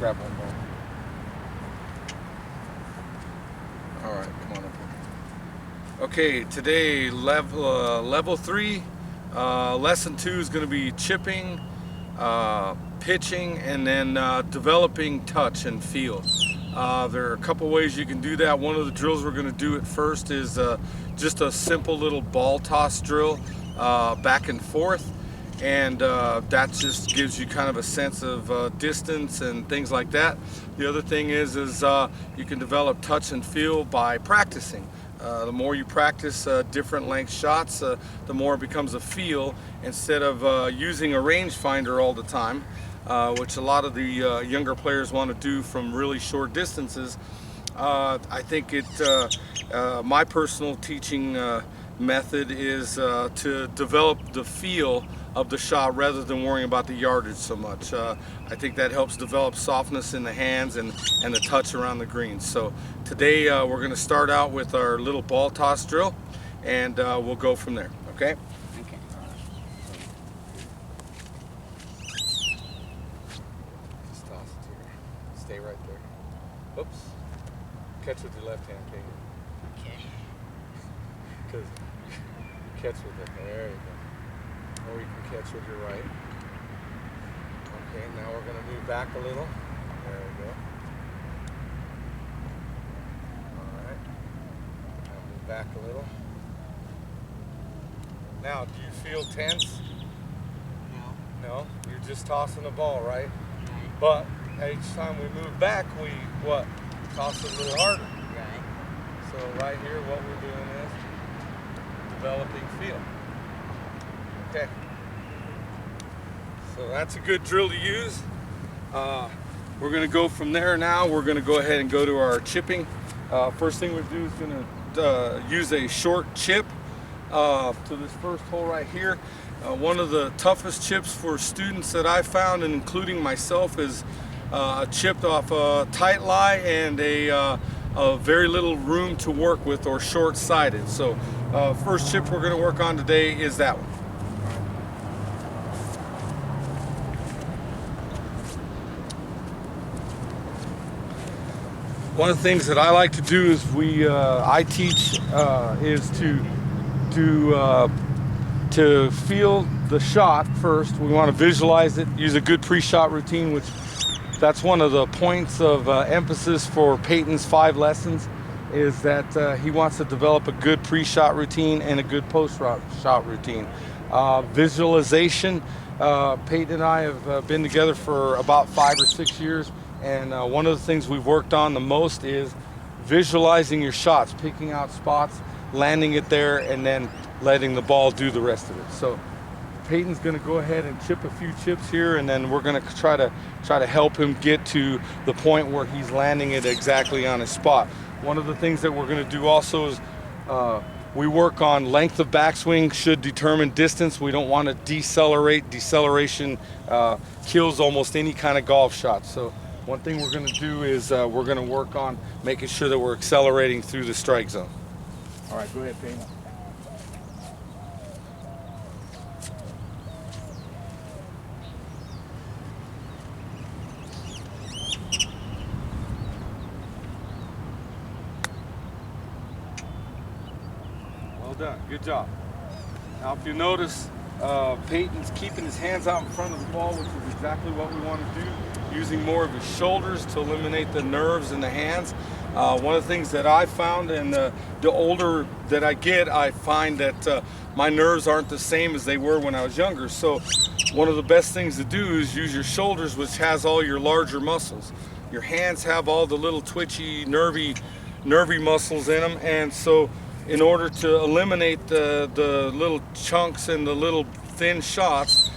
grab one more. All right, come on up here. Okay, today level 3, lesson 2 is going to be chipping, pitching, and then developing touch and feel. There are a couple ways you can do that. One of the drills we're going to do at first is just a simple little ball toss drill, back and forth, and that just gives you kind of a sense of distance and things like that. The other thing is you can develop touch and feel by practicing. The more you practice different length shots, the more it becomes a feel instead of using a rangefinder all the time, which a lot of the younger players want to do from really short distances. I think my personal teaching method is to develop the feel of the shot rather than worrying about the yardage so much. I think that helps develop softness in the hands and the touch around the greens. So today we're going to start out with our little ball toss drill, and we'll go from there. Okay? Okay. Just toss it here. Stay right there. Oops. Catch with your left hand, Katie. Okay. Because you catch with it. There you go. Or you can catch with your right. Okay, now we're going to move back a little. There we go. Alright. Now move back a little. Now, do you feel tense? No. No? You're just tossing the ball, right? Right. But each time we move back, we, what? Toss it a little harder. Right. So right here, what we're doing is developing feel. Okay. So that's a good drill to use. We're going to go from there now. We're going to go ahead and go to our chipping. First thing we do is going to use a short chip to this first hole right here. One of the toughest chips for students that I found, and including myself, is a chip off a tight lie and a very little room to work with, or short-sided. So first chip we're going to work on today is that one. One of the things that I like to do is I teach is to feel the shot first. We want to visualize it, use a good pre-shot routine, which that's one of the points of emphasis for Peyton's 5 lessons, is that he wants to develop a good pre-shot routine and a good post-shot routine. Visualization, Peyton and I have been together for about 5 or 6 years, and one of the things we've worked on the most is visualizing your shots, picking out spots, landing it there, and then letting the ball do the rest of it. So Peyton's going to go ahead and chip a few chips here, and then we're going to try to help him get to the point where he's landing it exactly on his spot. One of the things that we're going to do also is we work on length of backswing should determine distance. We don't want to decelerate. Deceleration kills almost any kind of golf shot. So one thing we're going to do is we're going to work on making sure that we're accelerating through the strike zone. All right, go ahead, Peyton. Well done, good job. Now if you notice, Peyton's keeping his hands out in front of the ball, which is exactly what we want to do, using more of his shoulders to eliminate the nerves in the hands. One of the things that I found, and the older that I get, I find that my nerves aren't the same as they were when I was younger. So one of the best things to do is use your shoulders, which has all your larger muscles. Your hands have all the little twitchy, nervy muscles in them, and so in order to eliminate the little chunks and the little thin shots,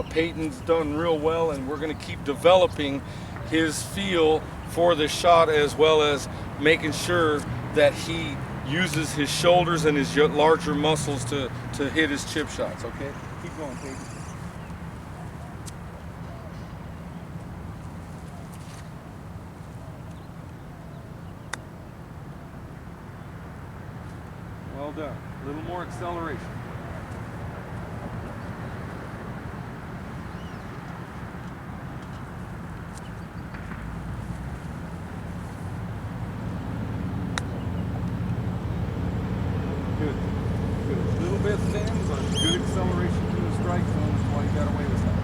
Peyton's done real well, and we're going to keep developing his feel for the shot, as well as making sure that he uses his shoulders and his larger muscles to hit his chip shots. Okay, keep going, Peyton. Well done. A little more acceleration. acceleration to the strike zone is why you got away with that.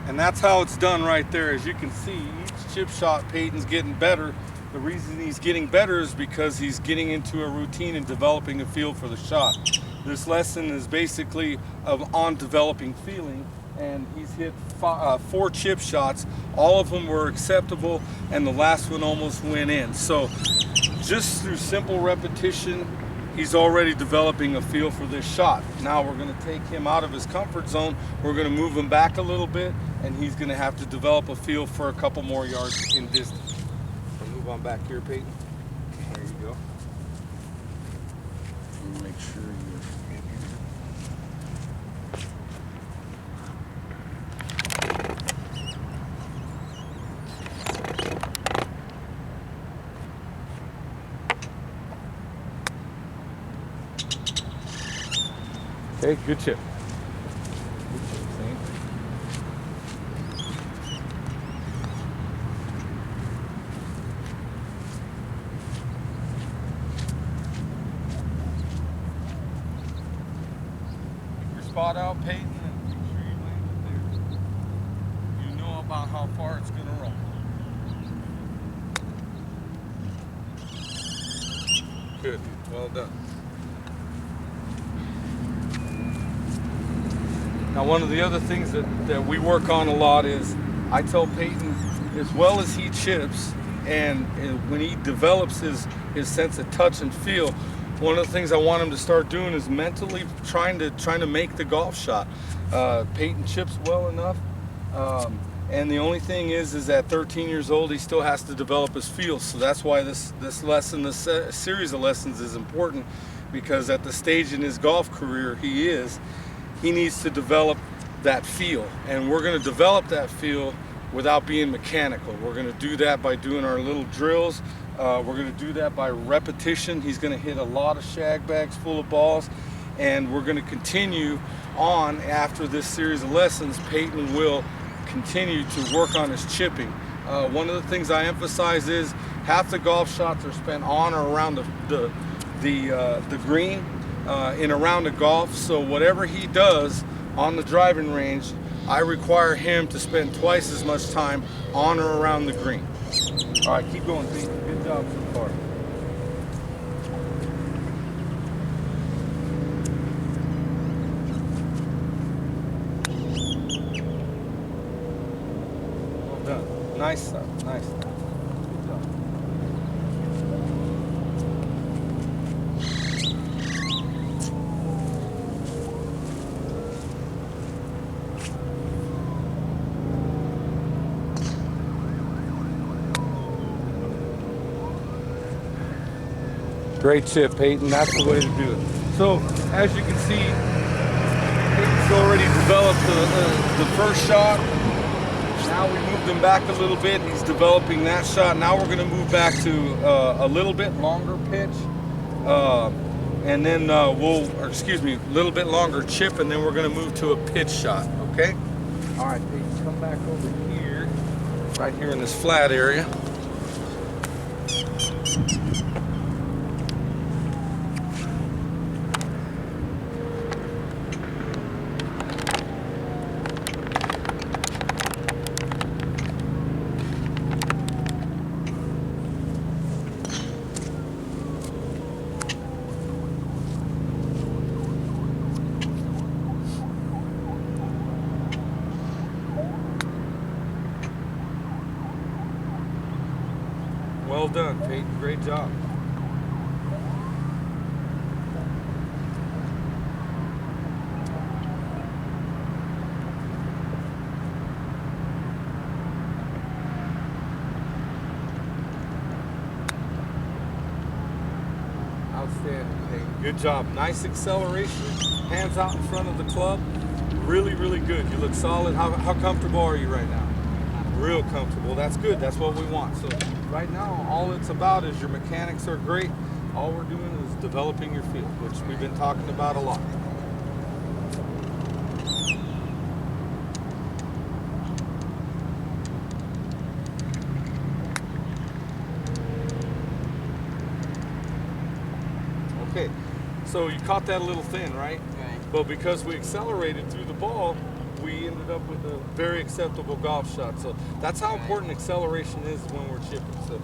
And that's how it's done right there. As you can see, each chip shot Peyton's getting better. The reason he's getting better is because he's getting into a routine and developing a feel for the shot. This lesson is basically on developing feeling, and he's hit 4 chip shots. All of them were acceptable, and the last one almost went in. So just through simple repetition, he's already developing a feel for this shot. Now we're going to take him out of his comfort zone. We're going to move him back a little bit, and he's going to have to develop a feel for a couple more yards in distance. So move on back here, Peyton. There you go. Make sure you're in here. Okay, good chip. Good chip, Saint. Your spot out, Peyton, and make sure you land it there. You know about how far it's going to roll. Good, well done. Now, one of the other things that we work on a lot is I tell Peyton, as well as he chips and when he develops his sense of touch and feel, one of the things I want him to start doing is mentally trying to make the golf shot. Peyton chips well enough, and the only thing is at 13 years old he still has to develop his feel. So that's why this lesson, this series of lessons is important, because at the stage in his golf career he needs to develop that feel, and we're going to develop that feel without being mechanical. We're going to do that by doing our little drills. We're going to do that by repetition. He's going to hit a lot of shag bags full of balls, and we're going to continue on after this series of lessons. Peyton will continue to work on his chipping. One of the things I emphasize is half the golf shots are spent on or around the green. In a round of golf, so whatever he does on the driving range, I require him to spend twice as much time on or around the green. All right, keep going, Pete. Good job so far. Well done. Nice stuff. Nice stuff. Good job. Great chip, Peyton. That's the way to do it. So, as you can see, Peyton's already developed the first shot. Now we moved him back a little bit. He's developing that shot. Now we're going to move back to a little bit longer pitch. And then a little bit longer chip, and then we're going to move to a pitch shot, okay? All right, Peyton, come back over here, right here in this flat area. Well done, Peyton. Great job. Outstanding, Peyton. Good job. Nice acceleration. Hands out in front of the club. Really, really good. You look solid. How comfortable are you right now? Real comfortable. That's good. That's what we want. So right now, all it's about is your mechanics are great. All we're doing is developing your feel, which we've been talking about a lot. So you caught that a little thin, right? Right. But because we accelerated through the ball, we ended up with a very acceptable golf shot. So that's how Right. important acceleration is when we're chipping. So